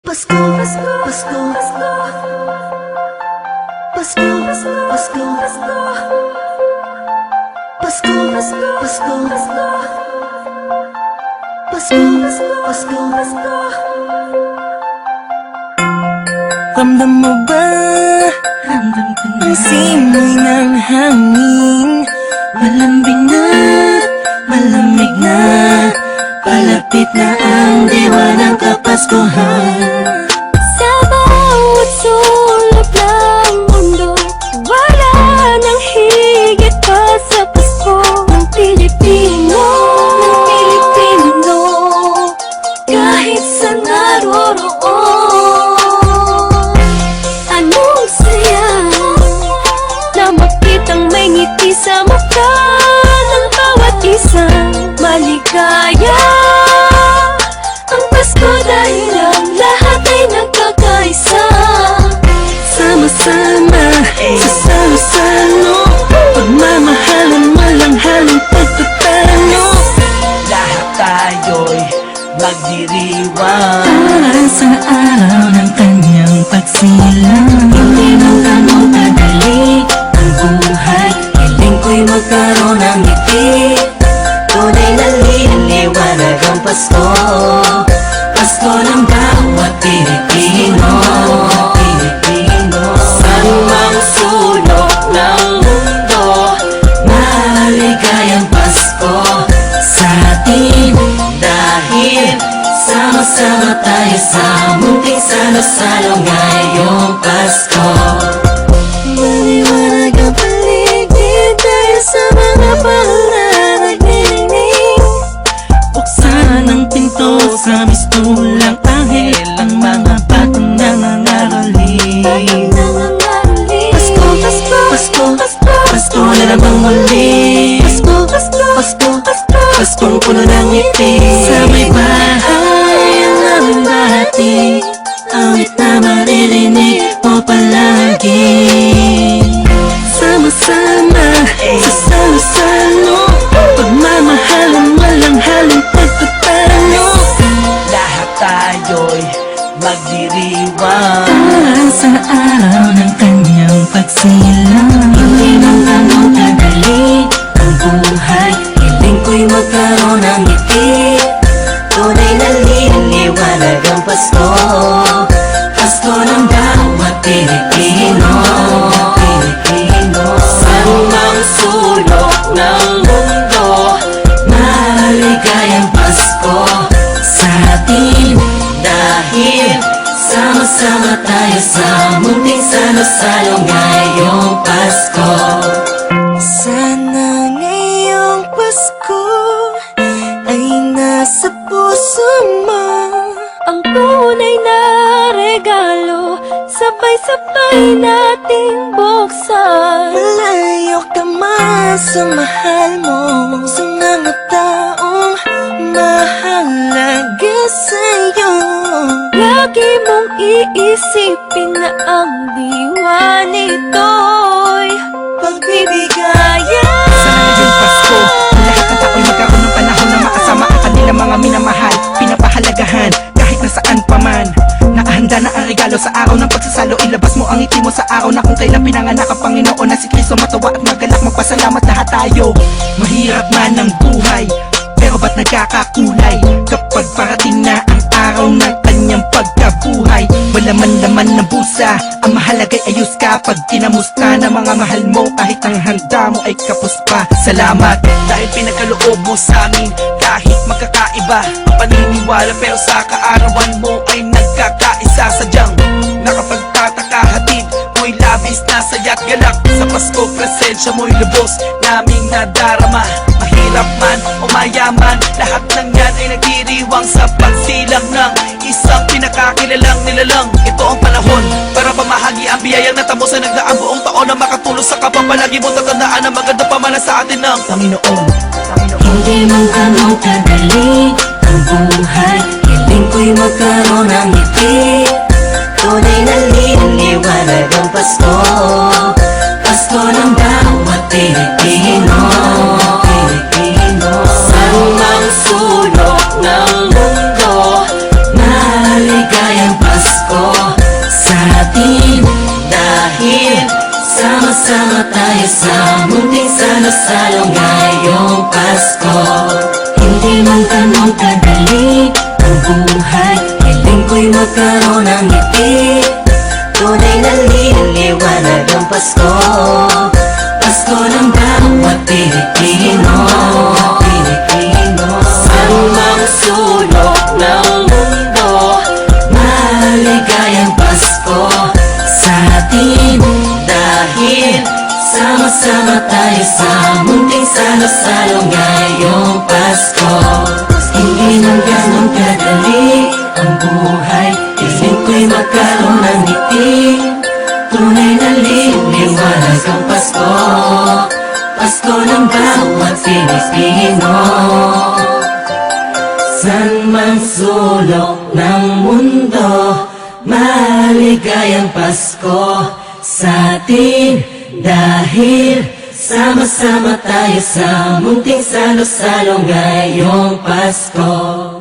Pasko, Pasko, Pasko, Pasko, Pasko, Pasko, Pasko, Pasko, Pasko, Pasko, Pasko, Pasko. Ramdam mo ba? Ramdam ko na ang simoy ng hangin. Malambing na, malamig na, palapit na ang diwa ng Kapaskuhan. Sa bawat sulok ng mundo, wala nang higit pa sa Pasko ng Pilipino. Kahit sa naroroon, anong saya na makitang may ngiti sa mukha ng bawat isang maligaya. Ang Pasko dahil ang lahat ay nagkakaisa. Sama-sama, sa salo-salo, pagmamahalan, walang halong pagtatalo. Lahat tayo'y magdiriwang para sa araw ng kanyang pagsilang. Hindi mo ganong kadali ang buhay, hiling ko'y magkaroon ng ngiti. Tunay na liwanag ang Pasko, Pasko ng bawat Pilipino. Saan mang sulok ng mundo, maligayang Pasko sa atin. Dahil sama-sama tayo sa munting salo-salo ngayong Pasko. Maliwanag ang paligid dahil sa mga pananagnining. Buksan ang pinto sa mistulang anghel, ang mga batang nangangaroling. Pasko, Pasko, Pasko, Pasko, Pasko na namang muli. Pasko, Pasko, Pasko, Pasko, Paskong puno ng ngiti. Sa may bahay ang aming bahati, awit na maririnig mo palagi. Sama-sama, sa salo-salo, pagmamahalan, walang halong pagtatalo. Lahat tayo'y magdiriwang para sa araw ng kanyang pagsilang. Hindi man ganong kadali ang buhay, hiling ko'y magkaroon ng ngiti. Tunay na liwanag ang Pasko, Pasko ng bawat Pilipino. Saan mang sulok ng mundo, maligayang Pasko sa atin. Dahil sama-sama tayo sa munting salo-salo ngayong Pasko. Sana ngayong Pasko ay nasa puso mo Ang tunay na regalo, sabay-sabay nating buksan. Malayo ka man sa mahal mo, sa mga taong mahalaga sa'yo. Lagi mong iisipin na ang diwa nito'y pagbibigayan. Sana ngayong Pasko, lahat ng tao'y magkaroon ng panahon na makasama ang kanilang mga minamahal, pinapahalagahan kahit nasaan pa man. Nakahanda na ang regalo sa araw ng pagsasalo, ilabas mo ang ngiti mo sa araw na kung kailan pinanganak ang Panginoon na si Kristo. Matawa at magalak, magpasalamat lahat tayo. Mahirap man ang buhay, pero ba't nagkakakulay kapag parating na ang araw ng kanyang pagkabuhay? Wala man laman ng busa, ang mahalaga'y ayos ka pag kinamusta na mga mahal mo. Kahit ang handa mo ay kapos pa. Salamat dahil pinagkaloob mo sa amin. Kahit magkakaiba ang paniniwala, pero sa kaarawan mo ay nagkakaisa. Sadyang nakapagtataka, hatid mo'y labis na saya't galak. Sa Pasko, presensya mo'y lubos naming nadarama. Mahirap man o mayaman, lahat ng yan ay nagdiriwang sa pagsilang ng isang pinakakilalang nilalang. Ito ang panahon para pamahagi ang biyayang natamo sa nagdaang buong taon, na makatulong sa kapwa. Palagi mo tatandaan na maganda pa man sa atin ng Panginoon. Hindi man ganong kadali ang buhay, hiling ko'y magkaroon ng ngiti. Tunay na liwanag ang Pasko, Pasko ng bawat Pilipino. Saan mang sulok ng mundo, maligayang Pasko. atin. Dahil sama-sama tayo sa munting salo-salo ngayong Pasko. Hindi man ganun kadali ang buhay, hiling ko'y magkaroon ng ngiti. Tunay na liliwanag ang Pasko, Pasko ng bawat Pilipino. Sa mang sulok ng mundo, maligayang Pasko sa atin. Dahil sama-sama tayo sa munting salo-salo ngayong Pasko. Hindi man ganun kadali ang buhay, hiling ko'y magkaroon ng ngiti. Tunay na liliwanag ang Pasko, Pasko ng bawat Pilipino. San mang sulok ng mundo, maligayang Pasko sa atin. Dahil sama-sama tayo sa munting salo-salo ngayong Pasko.